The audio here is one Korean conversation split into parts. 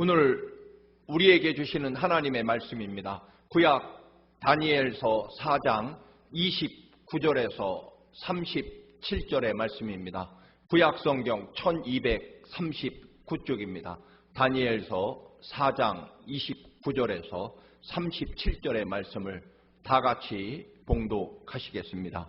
오늘 우리에게 주시는 하나님의 말씀입니다. 구약 다니엘서 4장 29절에서 37절의 말씀입니다. 구약 성경 1239쪽입니다. 다니엘서 4장 29절에서 37절의 말씀을 다 같이 봉독하시겠습니다.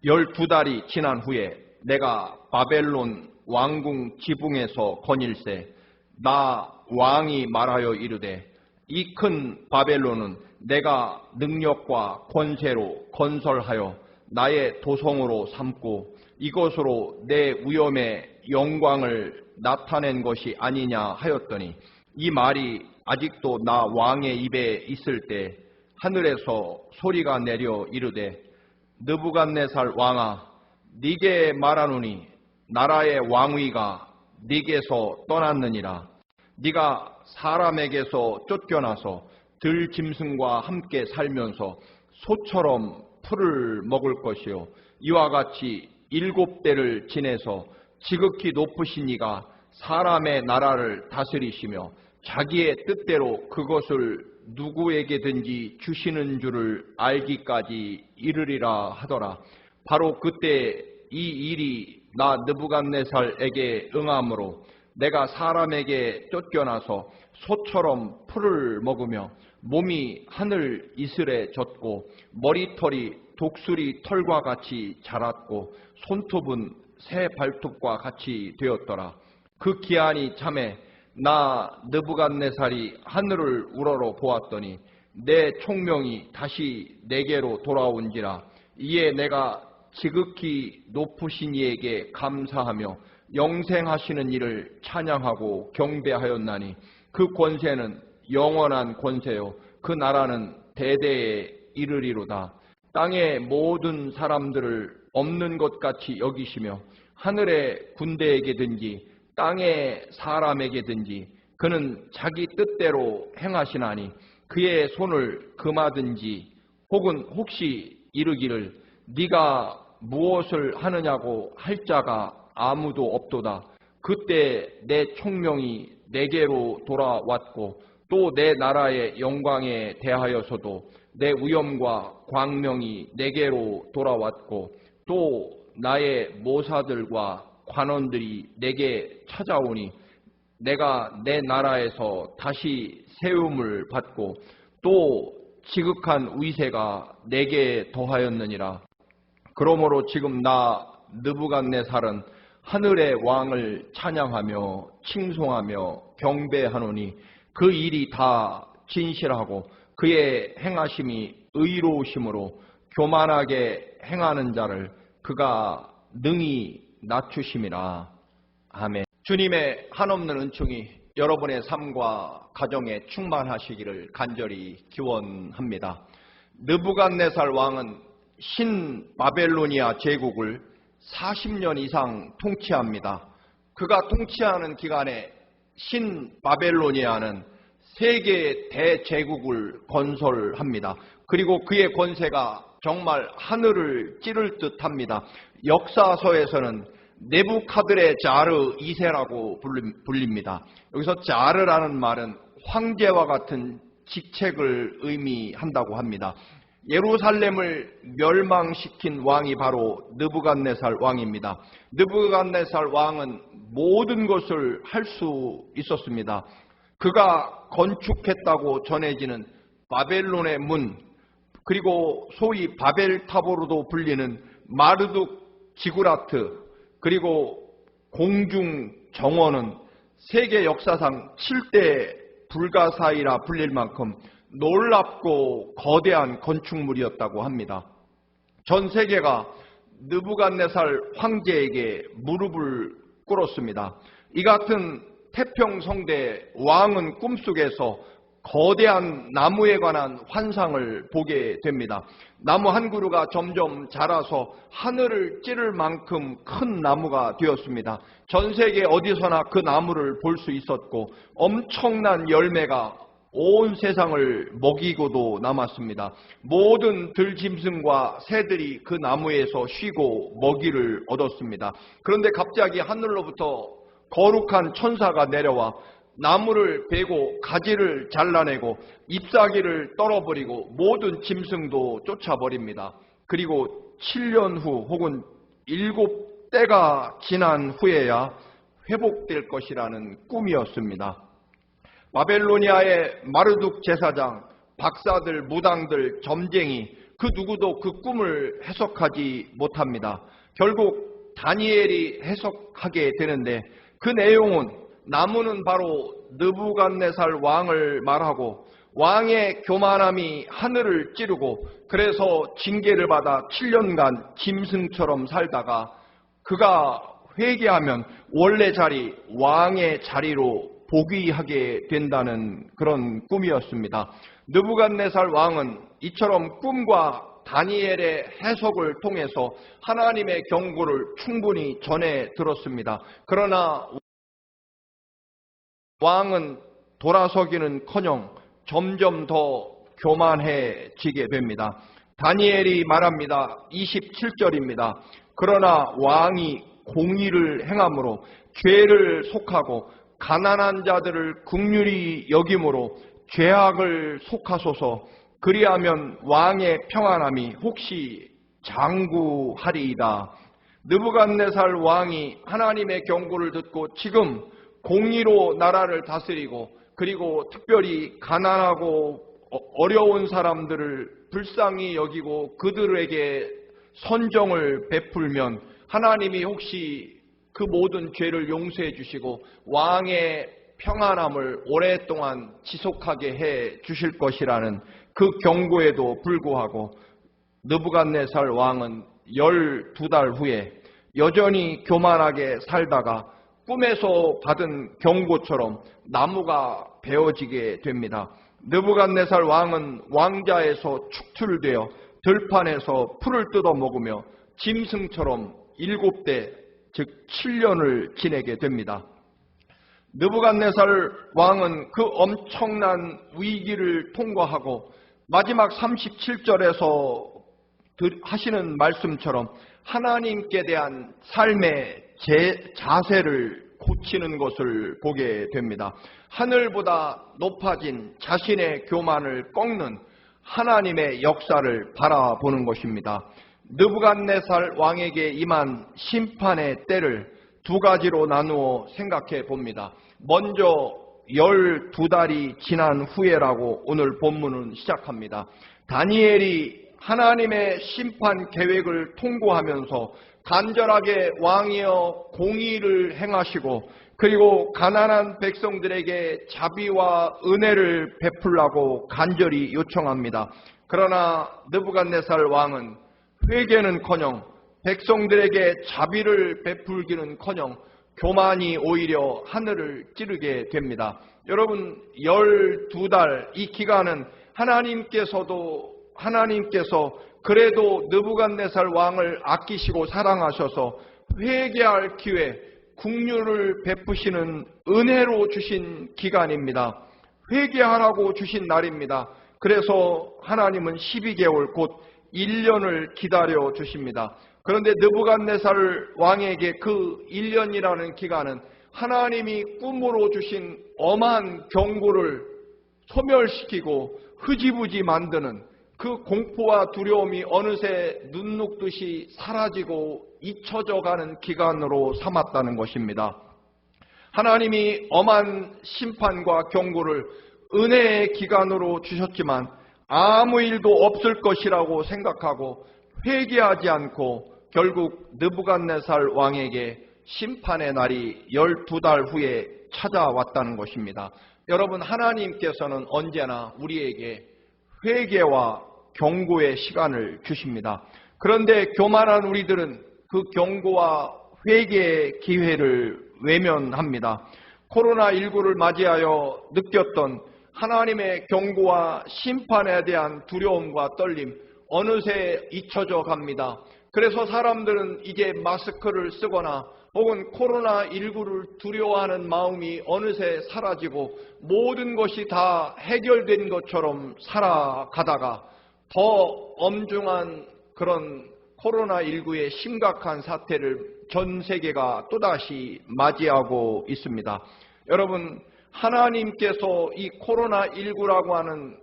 12달이 지난 후에 내가 바벨론 왕궁 지붕에서 거닐세 나 왕이 말하여 이르되 이 큰 바벨론은 내가 능력과 권세로 건설하여 나의 도성으로 삼고 이것으로 내 위엄의 영광을 나타낸 것이 아니냐 하였더니 이 말이 아직도 나 왕의 입에 있을 때 하늘에서 소리가 내려 이르되 느부갓네살 왕아 네게 말하노니 나라의 왕위가 네게서 떠났느니라. 네가 사람에게서 쫓겨나서 들짐승과 함께 살면서 소처럼 풀을 먹을 것이요 이와 같이 7대를 지내서 지극히 높으신 이가 사람의 나라를 다스리시며 자기의 뜻대로 그것을 누구에게든지 주시는 줄을 알기까지 이르리라 하더라. 바로 그때 이 일이 나 느부갓네살에게 응함으로 내가 사람에게 쫓겨나서 소처럼 풀을 먹으며 몸이 하늘 이슬에 젖고 머리털이 독수리 털과 같이 자랐고 손톱은 새 발톱과 같이 되었더라. 그 기한이 참에 나 느부갓네살이 하늘을 우러러 보았더니 내 총명이 다시 내게로 돌아온지라. 이에 내가 지극히 높으신 이에게 감사하며 영생하시는 이를 찬양하고 경배하였나니 그 권세는 영원한 권세요 그 나라는 대대에 이르리로다. 땅의 모든 사람들을 없는 것 같이 여기시며 하늘의 군대에게든지 땅의 사람에게든지 그는 자기 뜻대로 행하시나니 그의 손을 금하든지 혹은 혹시 이르기를 네가 무엇을 하느냐고 할 자가 아무도 없도다. 그때 내 총명이 내게로 돌아왔고 또 내 나라의 영광에 대하여서도 내 위엄과 광명이 내게로 돌아왔고 또 나의 모사들과 관원들이 내게 찾아오니 내가 내 나라에서 다시 세움을 받고 또 지극한 위세가 내게 더하였느니라. 그러므로 지금 나 느부갓네살은 하늘의 왕을 찬양하며 칭송하며 경배하노니 그 일이 다 진실하고 그의 행하심이 의로우심으로 교만하게 행하는 자를 그가 능히 낮추심이라. 아멘. 주님의 한없는 은총이 여러분의 삶과 가정에 충만하시기를 간절히 기원합니다. 느부갓네살 왕은 신바벨로니아 제국을 40년 이상 통치합니다. 그가 통치하는 기간에 신바벨로니아는 세계 대제국을 건설합니다. 그리고 그의 권세가 정말 하늘을 찌를 듯합니다. 역사서에서는 네부카드네자르 2세라고 불립니다. 여기서 자르라는 말은 황제와 같은 직책을 의미한다고 합니다. 예루살렘을 멸망시킨 왕이 바로 느부갓네살 왕입니다. 느부갓네살 왕은 모든 것을 할 수 있었습니다. 그가 건축했다고 전해지는 바벨론의 문, 그리고 소위 바벨탑으로도 불리는 마르둑 지구라트, 그리고 공중 정원은 세계 역사상 7대 불가사의라 불릴 만큼 놀랍고 거대한 건축물이었다고 합니다. 전 세계가 느부갓네살 황제에게 무릎을 꿇었습니다. 이 같은 태평성대 왕은 꿈속에서 거대한 나무에 관한 환상을 보게 됩니다. 나무 한 그루가 점점 자라서 하늘을 찌를 만큼 큰 나무가 되었습니다. 전 세계 어디서나 그 나무를 볼 수 있었고 엄청난 열매가 온 세상을 먹이고도 남았습니다. 모든 들짐승과 새들이 그 나무에서 쉬고 먹이를 얻었습니다. 그런데 갑자기 하늘로부터 거룩한 천사가 내려와 나무를 베고 가지를 잘라내고 잎사귀를 떨어버리고 모든 짐승도 쫓아버립니다. 그리고 7년 후 혹은 7때가 지난 후에야 회복될 것이라는 꿈이었습니다. 바벨로니아의 마르둑 제사장, 박사들, 무당들, 점쟁이 그 누구도 그 꿈을 해석하지 못합니다. 결국 다니엘이 해석하게 되는데 그 내용은 나무는 바로 느부갓네살 왕을 말하고 왕의 교만함이 하늘을 찌르고 그래서 징계를 받아 7년간 짐승처럼 살다가 그가 회개하면 원래 자리, 왕의 자리로 복위하게 된다는 그런 꿈이었습니다. 느부갓네살 왕은 이처럼 꿈과 다니엘의 해석을 통해서 하나님의 경고를 충분히 전해 들었습니다. 그러나 왕은 돌아서기는커녕 점점 더 교만해지게 됩니다. 다니엘이 말합니다. 27절입니다. 그러나 왕이 공의를 행함으로 죄를 속하고 가난한 자들을 긍휼히 여김으로 죄악을 속하소서. 그리하면 왕의 평안함이 혹시 장구하리이다. 느부갓네살 왕이 하나님의 경고를 듣고 지금 공의로 나라를 다스리고 그리고 특별히 가난하고 어려운 사람들을 불쌍히 여기고 그들에게 선정을 베풀면 하나님이 혹시 그 모든 죄를 용서해 주시고 왕의 평안함을 오랫동안 지속하게 해 주실 것이라는 그 경고에도 불구하고 느부갓네살 왕은 12달 후에 여전히 교만하게 살다가 꿈에서 받은 경고처럼 나무가 베어지게 됩니다. 느부갓네살 왕은 왕자에서 축출되어 들판에서 풀을 뜯어먹으며 짐승처럼 7대 즉 7년을 지내게 됩니다. 느부갓네살 왕은 그 엄청난 위기를 통과하고 마지막 37절에서 하시는 말씀처럼 하나님께 대한 삶의 자세를 고치는 것을 보게 됩니다. 하늘보다 높아진 자신의 교만을 꺾는 하나님의 역사를 바라보는 것입니다. 느부갓네살 왕에게 임한 심판의 때를 두 가지로 나누어 생각해 봅니다. 먼저 12달이 지난 후에라고 오늘 본문은 시작합니다. 다니엘이 하나님의 심판 계획을 통고하면서 간절하게 왕이여 공의를 행하시고 그리고 가난한 백성들에게 자비와 은혜를 베풀라고 간절히 요청합니다. 그러나 느부갓네살 왕은 회개는커녕 백성들에게 자비를 베풀기는커녕 교만이 오히려 하늘을 찌르게 됩니다. 여러분 12달 이 기간은 하나님께서 그래도 느부갓네살 왕을 아끼시고 사랑하셔서 회개할 기회, 긍휼을 베푸시는 은혜로 주신 기간입니다. 회개하라고 주신 날입니다. 그래서 하나님은 12개월 곧 1년을 기다려 주십니다. 그런데 느부갓네살 왕에게 그 1년이라는 기간은 하나님이 꿈으로 주신 엄한 경고를 소멸시키고 흐지부지 만드는 그 공포와 두려움이 어느새 눈 녹듯이 사라지고 잊혀져 가는 기간으로 삼았다는 것입니다. 하나님이 엄한 심판과 경고를 은혜의 기간으로 주셨지만 아무 일도 없을 것이라고 생각하고 회개하지 않고 결국 느부갓네살 왕에게 심판의 날이 12달 후에 찾아왔다는 것입니다. 여러분, 하나님께서는 언제나 우리에게 회개와 경고의 시간을 주십니다. 그런데 교만한 우리들은 그 경고와 회개의 기회를 외면합니다. 코로나19를 맞이하여 느꼈던 하나님의 경고와 심판에 대한 두려움과 떨림 어느새 잊혀져 갑니다. 그래서 사람들은 이제 마스크를 쓰거나 혹은 코로나19를 두려워하는 마음이 어느새 사라지고 모든 것이 다 해결된 것처럼 살아가다가 더 엄중한 그런 코로나19의 심각한 사태를 전 세계가 또다시 맞이하고 있습니다. 여러분, 하나님께서 이 코로나19라고 하는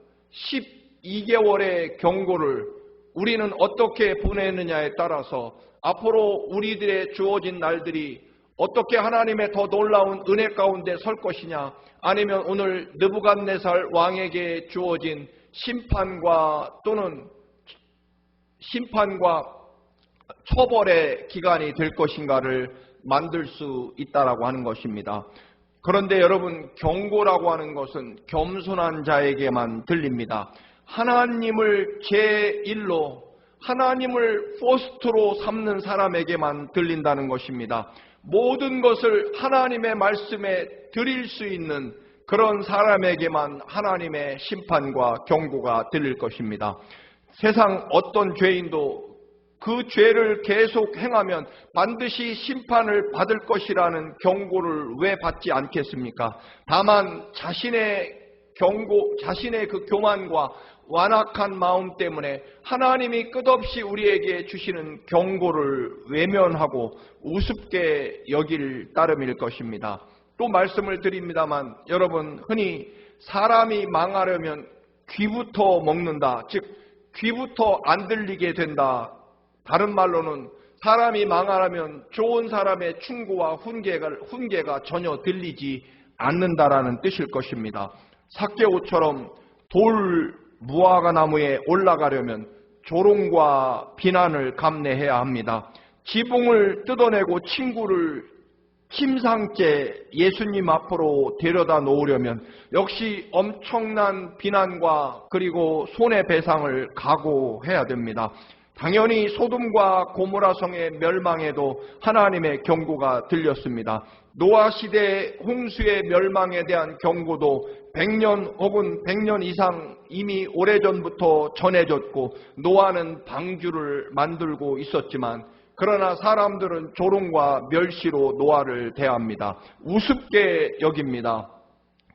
12개월의 경고를 우리는 어떻게 보내느냐에 따라서 앞으로 우리들의 주어진 날들이 어떻게 하나님의 더 놀라운 은혜 가운데 설 것이냐, 아니면 오늘 느부갓네살 왕에게 주어진 심판과 처벌의 기간이 될 것인가를 만들 수 있다라고 하는 것입니다. 그런데 여러분, 경고라고 하는 것은 겸손한 자에게만 들립니다. 하나님을 제1로, 하나님을 포스트로 삼는 사람에게만 들린다는 것입니다. 모든 것을 하나님의 말씀에 드릴 수 있는 그런 사람에게만 하나님의 심판과 경고가 들릴 것입니다. 세상 어떤 죄인도 그 죄를 계속 행하면 반드시 심판을 받을 것이라는 경고를 왜 받지 않겠습니까? 다만 자신의 그 교만과 완악한 마음 때문에 하나님이 끝없이 우리에게 주시는 경고를 외면하고 우습게 여길 따름일 것입니다. 또 말씀을 드립니다만, 여러분, 흔히 사람이 망하려면 귀부터 먹는다, 즉 귀부터 안 들리게 된다. 다른 말로는 사람이 망하려면 좋은 사람의 충고와 훈계가 전혀 들리지 않는다라는 뜻일 것입니다. 삭개오처럼 돌 무화과 나무에 올라가려면 조롱과 비난을 감내해야 합니다. 지붕을 뜯어내고 친구를 침상째 예수님 앞으로 데려다 놓으려면 역시 엄청난 비난과 그리고 손해배상을 각오해야 됩니다. 당연히 소돔과 고모라 성의 멸망에도 하나님의 경고가 들렸습니다. 노아 시대 홍수의 멸망에 대한 경고도 100년 혹은 100년 이상 이미 오래전부터 전해졌고, 노아는 방주를 만들고 있었지만 그러나 사람들은 조롱과 멸시로 노아를 대합니다. 우습게 여깁니다.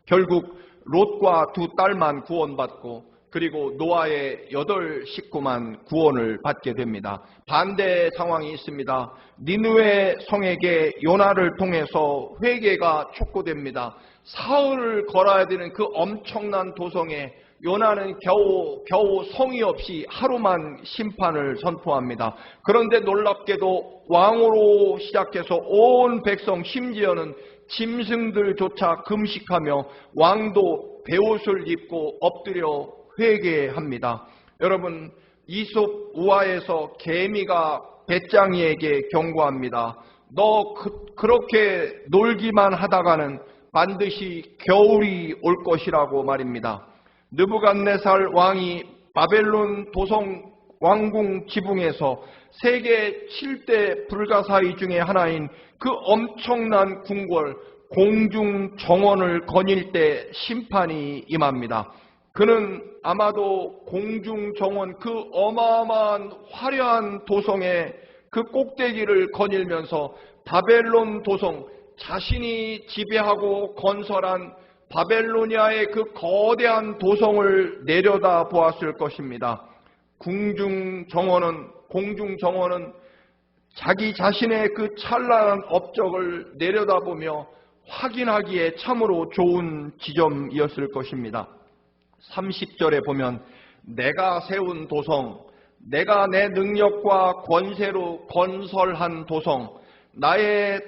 결국 롯과 2딸만 구원받고 그리고 노아의 8 식구만 구원을 받게 됩니다. 반대 상황이 있습니다. 니느웨 성에게 요나를 통해서 회개가 촉구됩니다. 사흘을 걸어야 되는 그 엄청난 도성에 요나는 겨우 성의 없이 하루만 심판을 선포합니다. 그런데 놀랍게도 왕으로 시작해서 온 백성, 심지어는 짐승들조차 금식하며 왕도 베옷을 입고 엎드려 회개합니다. 여러분, 이솝 우화에서 개미가 배짱이에게 경고합니다. 너 그렇게 놀기만 하다가는 반드시 겨울이 올 것이라고 말입니다. 느부갓네살 왕이 바벨론 도성 왕궁 지붕에서 세계 7대 불가사의 중에 하나인 그 엄청난 궁궐 공중 정원을 거닐 때 심판이 임합니다. 그는 아마도 공중 정원, 그 어마어마한 화려한 도성의 그 꼭대기를 거닐면서 바벨론 도성, 자신이 지배하고 건설한 바벨로니아의 그 거대한 도성을 내려다 보았을 것입니다. 공중 정원은 자기 자신의 그 찬란한 업적을 내려다보며 확인하기에 참으로 좋은 지점이었을 것입니다. 30절에 보면 내가 세운 도성, 내가 내 능력과 권세로 건설한 도성, 나의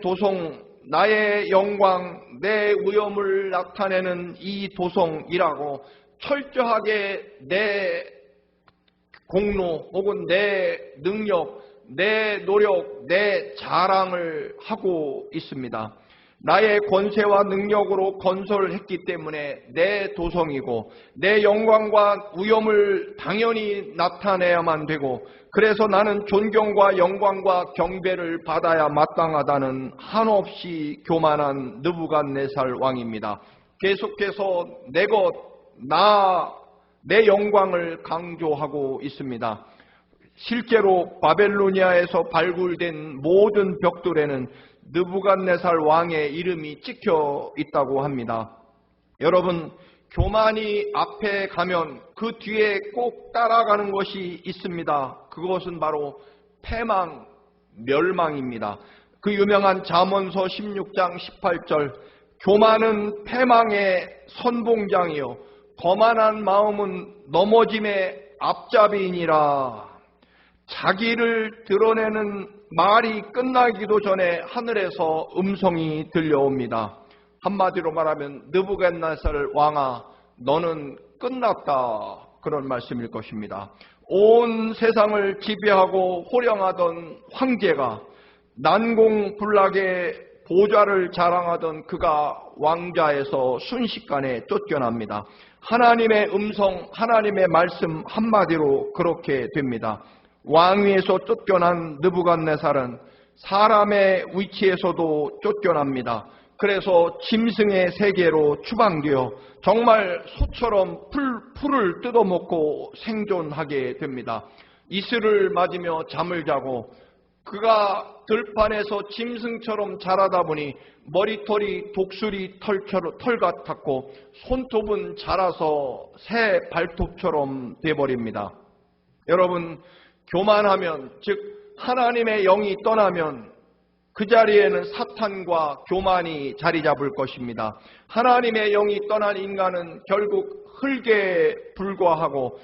영광, 내 위엄을 나타내는 이 도성이라고 철저하게 내 공로 혹은 내 능력, 내 노력, 내 자랑을 하고 있습니다. 나의 권세와 능력으로 건설했기 때문에 내 도성이고 내 영광과 위엄을 당연히 나타내야만 되고, 그래서 나는 존경과 영광과 경배를 받아야 마땅하다는 한없이 교만한 느부갓네살 왕입니다. 계속해서 내 영광을 강조하고 있습니다. 실제로 바벨로니아에서 발굴된 모든 벽돌에는 느부갓네살 왕의 이름이 찍혀 있다고 합니다. 여러분, 교만이 앞에 가면 그 뒤에 꼭 따라가는 것이 있습니다. 그것은 바로 패망, 멸망입니다. 그 유명한 잠언서 16장 18절, 교만은 패망의 선봉장이요 거만한 마음은 넘어짐의 앞잡이이니라. 자기를 드러내는 말이 끝나기도 전에 하늘에서 음성이 들려옵니다. 한마디로 말하면 느부갓네살 왕아, 너는 끝났다, 그런 말씀일 것입니다. 온 세상을 지배하고 호령하던 황제가, 난공불락의 보좌를 자랑하던 그가 왕좌에서 순식간에 쫓겨납니다. 하나님의 음성, 하나님의 말씀 한마디로 그렇게 됩니다. 왕위에서 쫓겨난 느부갓네살은 사람의 위치에서도 쫓겨납니다. 그래서 짐승의 세계로 추방되어 정말 소처럼 풀을 뜯어먹고 생존하게 됩니다. 이슬을 맞으며 잠을 자고 그가 들판에서 짐승처럼 자라다 보니 머리털이 독수리 털 같았고 손톱은 자라서 새 발톱처럼 돼버립니다. 여러분, 교만하면, 즉 하나님의 영이 떠나면 그 자리에는 사탄과 교만이 자리 잡을 것입니다. 하나님의 영이 떠난 인간은 결국 흙에 불과하고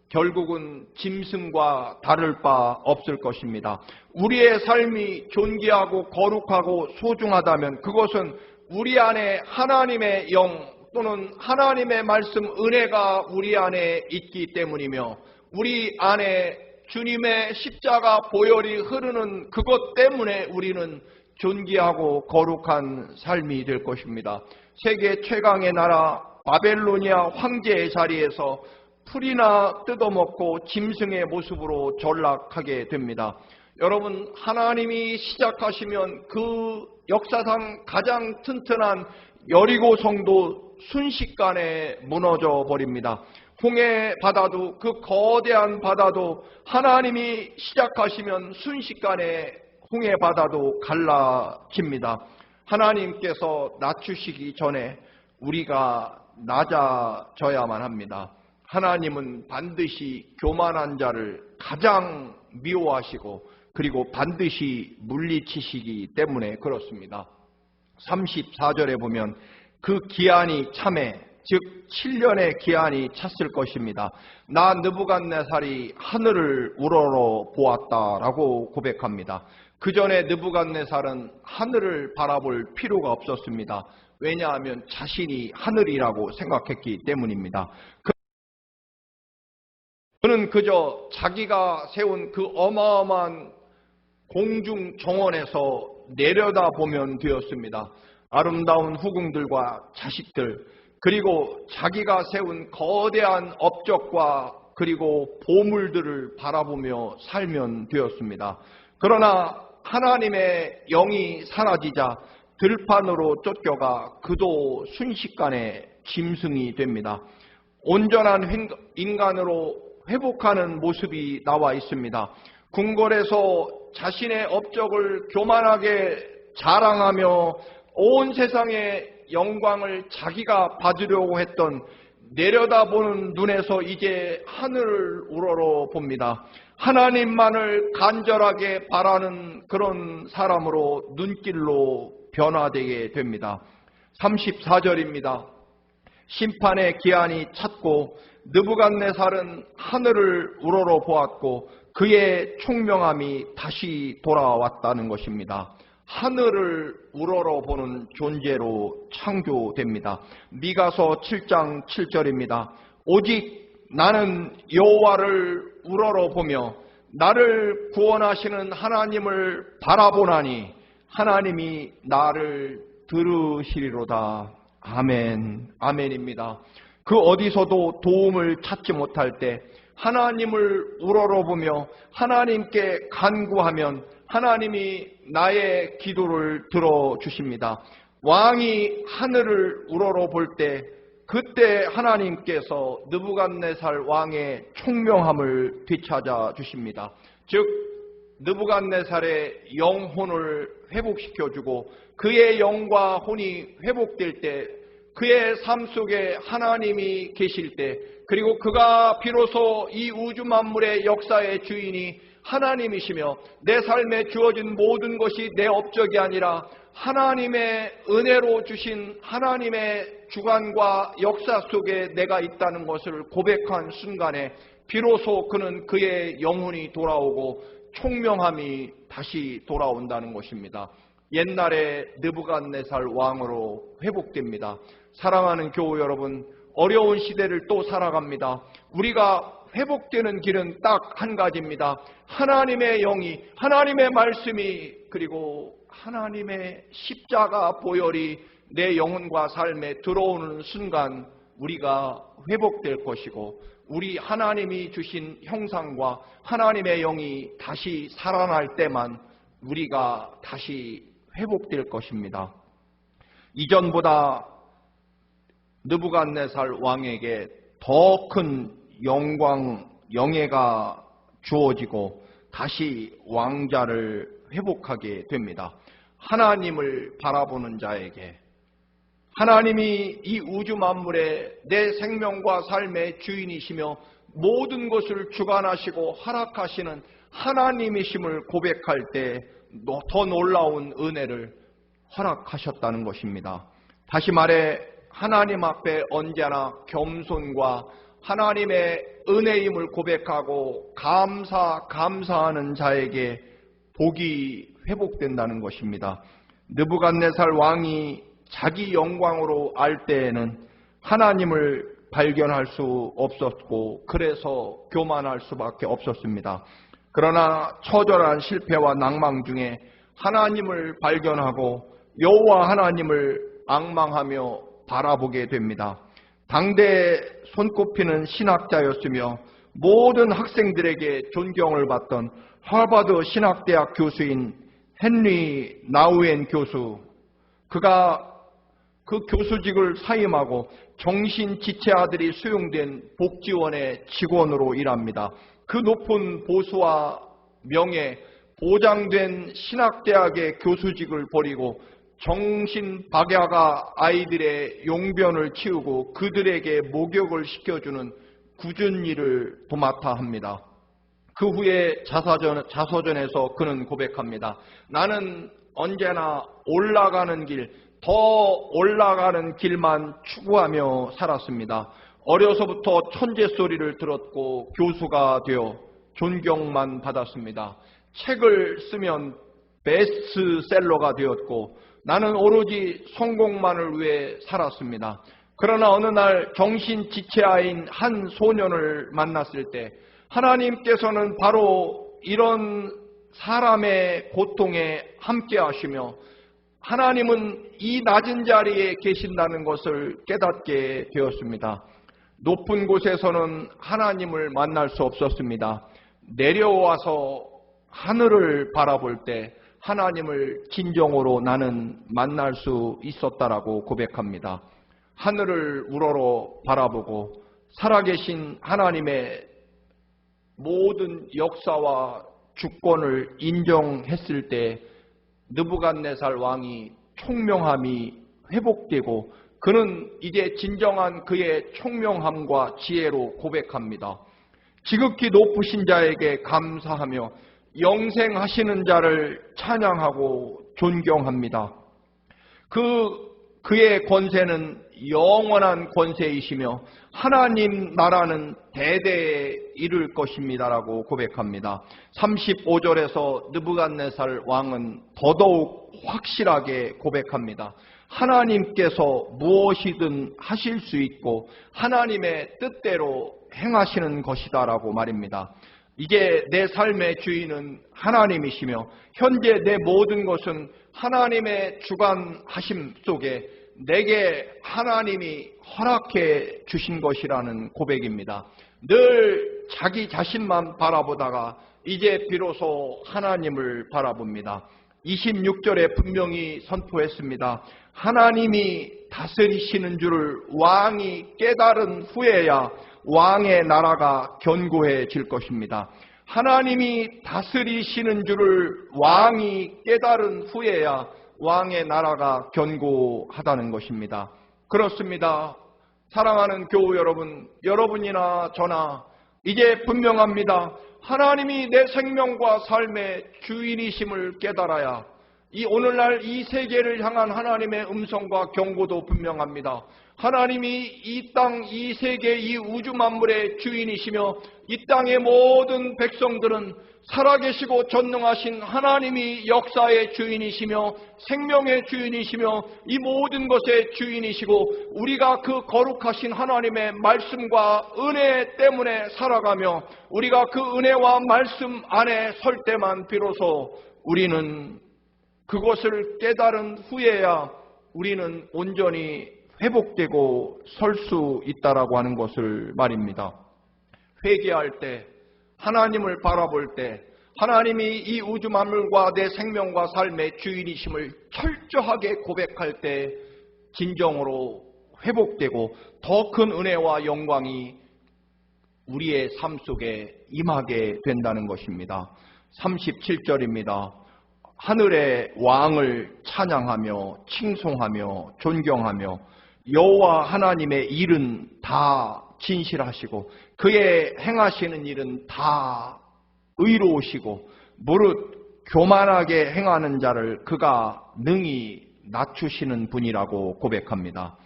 결국은 짐승과 다를 바 없을 것입니다. 우리의 삶이 존귀하고 거룩하고 소중하다면 그것은 우리 안에 하나님의 영 또는 하나님의 말씀 은혜가 우리 안에 있기 때문이며 우리 안에 주님의 십자가 보혈이 흐르는 그것 때문에 우리는 존귀하고 거룩한 삶이 될 것입니다. 세계 최강의 나라 바벨로니아 황제의 자리에서 풀이나 뜯어먹고 짐승의 모습으로 전락하게 됩니다. 여러분, 하나님이 시작하시면 그 역사상 가장 튼튼한 여리고 성도 순식간에 무너져 버립니다. 홍해 바다도, 그 거대한 바다도 하나님이 시작하시면 순식간에 홍해 바다도 갈라집니다. 하나님께서 낮추시기 전에 우리가 낮아져야만 합니다. 하나님은 반드시 교만한 자를 가장 미워하시고 그리고 반드시 물리치시기 때문에 그렇습니다. 34절에 보면 그 기한이 참에, 즉 7년의 기한이 찼을 것입니다. 나 느부갓네살이 하늘을 우러러 보았다라고 고백합니다. 그 전에 느부갓네살은 하늘을 바라볼 필요가 없었습니다. 왜냐하면 자신이 하늘이라고 생각했기 때문입니다. 그는 그저 자기가 세운 그 어마어마한 공중 정원에서 내려다보면 되었습니다. 아름다운 후궁들과 자식들, 그리고 자기가 세운 거대한 업적과 그리고 보물들을 바라보며 살면 되었습니다. 그러나 하나님의 영이 사라지자 들판으로 쫓겨가 그도 순식간에 짐승이 됩니다. 온전한 인간으로 회복하는 모습이 나와 있습니다. 궁궐에서 자신의 업적을 교만하게 자랑하며 온 세상의 영광을 자기가 받으려고 했던 내려다보는 눈에서 이제 하늘을 우러러 봅니다. 하나님만을 간절하게 바라는 그런 사람으로 눈길로 변화되게 됩니다. 34절입니다. 심판의 기한이 찼고 느부갓네살은 하늘을 우러러 보았고 그의 총명함이 다시 돌아왔다는 것입니다. 하늘을 우러러 보는 존재로 창조됩니다. 미가서 7장 7절입니다. 오직 나는 여호와를 우러러 보며 나를 구원하시는 하나님을 바라보나니 하나님이 나를 들으시리로다. 아멘, 아멘입니다. 그 어디서도 도움을 찾지 못할 때 하나님을 우러러보며 하나님께 간구하면 하나님이 나의 기도를 들어주십니다. 왕이 하늘을 우러러볼 때 그때 하나님께서 느부갓네살 왕의 총명함을 되찾아 주십니다. 즉 느부갓네살의 영혼을 회복시켜주고 그의 영과 혼이 회복될 때 그의 삶 속에 하나님이 계실 때 그리고 그가 비로소 이 우주 만물의 역사의 주인이 하나님이시며 내 삶에 주어진 모든 것이 내 업적이 아니라 하나님의 은혜로 주신 하나님의 주관과 역사 속에 내가 있다는 것을 고백한 순간에 비로소 그는 그의 영혼이 돌아오고 총명함이 다시 돌아온다는 것입니다. 옛날에 느부갓네살 왕으로 회복됩니다. 사랑하는 교우 여러분, 어려운 시대를 또 살아갑니다. 우리가 회복되는 길은 딱 한 가지입니다. 하나님의 영이, 하나님의 말씀이, 그리고 하나님의 십자가 보혈이 내 영혼과 삶에 들어오는 순간 우리가 회복될 것이고, 우리 하나님이 주신 형상과 하나님의 영이 다시 살아날 때만 우리가 다시 회복될 것입니다. 이전보다 느부갓네살 왕에게 더 큰 영광, 영예가 주어지고 다시 왕자를 회복하게 됩니다. 하나님을 바라보는 자에게, 하나님이 이 우주 만물의 내 생명과 삶의 주인이시며 모든 것을 주관하시고 허락하시는 하나님이심을 고백할 때 더 놀라운 은혜를 허락하셨다는 것입니다. 다시 말해 하나님 앞에 언제나 겸손과 하나님의 은혜임을 고백하고 감사하는 자에게 복이 회복된다는 것입니다. 느부갓네살 왕이 자기 영광으로 알 때에는 하나님을 발견할 수 없었고 그래서 교만할 수밖에 없었습니다. 그러나 처절한 실패와 낭망 중에 하나님을 발견하고 여호와 하나님을 앙망하며 바라보게 됩니다. 당대에 손꼽히는 신학자였으며 모든 학생들에게 존경을 받던 하버드 신학대학 교수인 헨리 나우엔 교수, 그가 그 교수직을 사임하고 정신지체아들이 수용된 복지원의 직원으로 일합니다. 그 높은 보수와 명예, 보장된 신학대학의 교수직을 버리고 정신박야가 아이들의 용변을 치우고 그들에게 목욕을 시켜주는 굳은 일을 도맡아 합니다. 그 후에 자서전에서 그는 고백합니다. 나는 언제나 올라가는 길, 더 올라가는 길만 추구하며 살았습니다. 어려서부터 천재 소리를 들었고 교수가 되어 존경만 받았습니다. 책을 쓰면 베스트셀러가 되었고 나는 오로지 성공만을 위해 살았습니다. 그러나 어느 날 정신지체아인 한 소년을 만났을 때 하나님께서는 바로 이런 사람의 고통에 함께 하시며 하나님은 이 낮은 자리에 계신다는 것을 깨닫게 되었습니다. 높은 곳에서는 하나님을 만날 수 없었습니다. 내려와서 하늘을 바라볼 때 하나님을 진정으로 나는 만날 수 있었다라고 고백합니다. 하늘을 우러러 바라보고 살아계신 하나님의 모든 역사와 주권을 인정했을 때 느부갓네살 왕이 총명함이 회복되고 그는 이제 진정한 그의 총명함과 지혜로 고백합니다. 지극히 높으신 자에게 감사하며 영생하시는 자를 찬양하고 존경합니다. 그의 권세는 영원한 권세이시며 하나님 나라는 대대에 이를 것입니다라고 고백합니다. 35절에서 느부갓네살 왕은 더더욱 확실하게 고백합니다. 하나님께서 무엇이든 하실 수 있고 하나님의 뜻대로 행하시는 것이다라고 말입니다. 이제 내 삶의 주인은 하나님이시며 현재 내 모든 것은 하나님의 주관하심 속에 내게 하나님이 허락해 주신 것이라는 고백입니다. 늘 자기 자신만 바라보다가 이제 비로소 하나님을 바라봅니다. 26절에 분명히 선포했습니다. 하나님이 다스리시는 줄을 왕이 깨달은 후에야 왕의 나라가 견고해질 것입니다. 하나님이 다스리시는 줄을 왕이 깨달은 후에야 왕의 나라가 견고하다는 것입니다. 그렇습니다. 사랑하는 교우 여러분, 여러분이나 저나 이제 분명합니다. 하나님이 내 생명과 삶의 주인이심을 깨달아야 이 오늘날 이 세계를 향한 하나님의 음성과 경고도 분명합니다. 하나님이 이 땅, 이 세계, 이 우주 만물의 주인이시며 이 땅의 모든 백성들은 살아계시고 전능하신 하나님이 역사의 주인이시며 생명의 주인이시며 이 모든 것의 주인이시고 우리가 그 거룩하신 하나님의 말씀과 은혜 때문에 살아가며 우리가 그 은혜와 말씀 안에 설 때만 비로소 우리는 그것을 깨달은 후에야 우리는 온전히 회복되고 설 수 있다라고 하는 것을 말입니다. 회개할 때, 하나님을 바라볼 때, 하나님이 이 우주 만물과 내 생명과 삶의 주인이심을 철저하게 고백할 때 진정으로 회복되고 더 큰 은혜와 영광이 우리의 삶 속에 임하게 된다는 것입니다. 37절입니다. 하늘의 왕을 찬양하며 칭송하며 존경하며 여호와 하나님의 일은 다 진실하시고 그의 행하시는 일은 다 의로우시고 무릇 교만하게 행하는 자를 그가 능히 낮추시는 분이라고 고백합니다.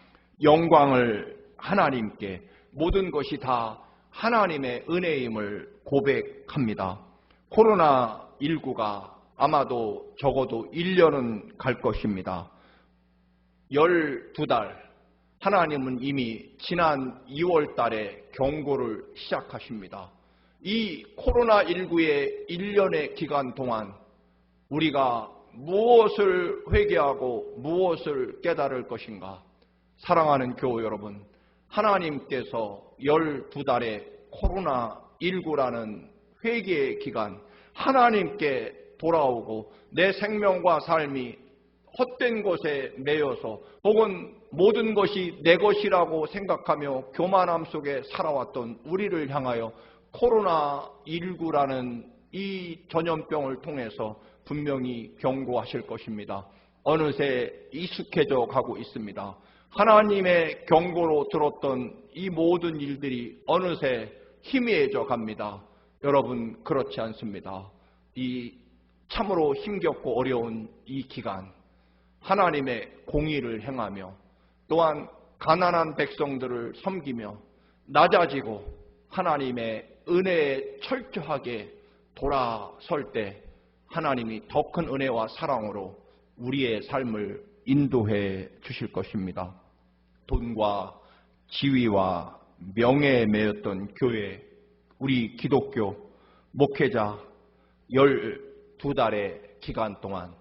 영광을 하나님께, 모든 것이 다 하나님의 은혜임을 고백합니다. 코로나19가 아마도 적어도 1년은 갈 것입니다. 12달, 하나님은 이미 지난 2월 달에 경고를 시작하십니다. 이 코로나19의 1년의 기간 동안 우리가 무엇을 회개하고 무엇을 깨달을 것인가? 사랑하는 교우 여러분, 하나님께서 12달의 코로나19라는 회개의 기간, 하나님께 돌아오고 내 생명과 삶이 헛된 것에 매여서 혹은 모든 것이 내 것이라고 생각하며 교만함 속에 살아왔던 우리를 향하여 코로나19라는 이 전염병을 통해서 분명히 경고하실 것입니다. 어느새 익숙해져 가고 있습니다. 하나님의 경고로 들었던 이 모든 일들이 어느새 희미해져 갑니다. 여러분, 그렇지 않습니다. 이 참으로 힘겹고 어려운 이 기간, 하나님의 공의를 행하며 또한 가난한 백성들을 섬기며 낮아지고 하나님의 은혜에 철저하게 돌아설 때 하나님이 더 큰 은혜와 사랑으로 우리의 삶을 인도해 주실 것입니다. 돈과 지위와 명예에 매였던 교회, 우리 기독교 목회자 12달의 기간 동안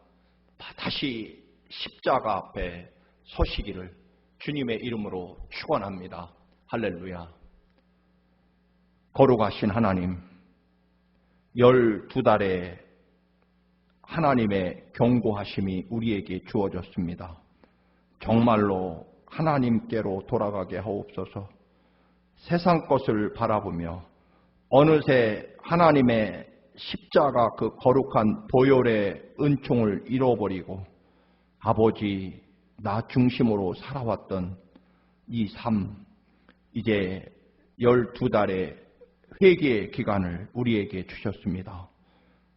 다시 십자가 앞에 서시기를 주님의 이름으로 축원합니다. 할렐루야. 거룩하신 하나님, 12달의 하나님의 경고하심이 우리에게 주어졌습니다. 정말로 하나님께로 돌아가게 하옵소서. 세상 것을 바라보며 어느새 하나님의 십자가 그 거룩한 보혈의 은총을 잃어버리고 아버지 나 중심으로 살아왔던 이 삶, 이제 12달의 회개의 기간을 우리에게 주셨습니다.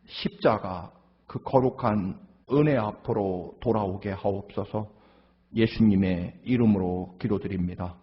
십자가 그 거룩한 은혜 앞으로 돌아오게 하옵소서. 예수님의 이름으로 기도드립니다.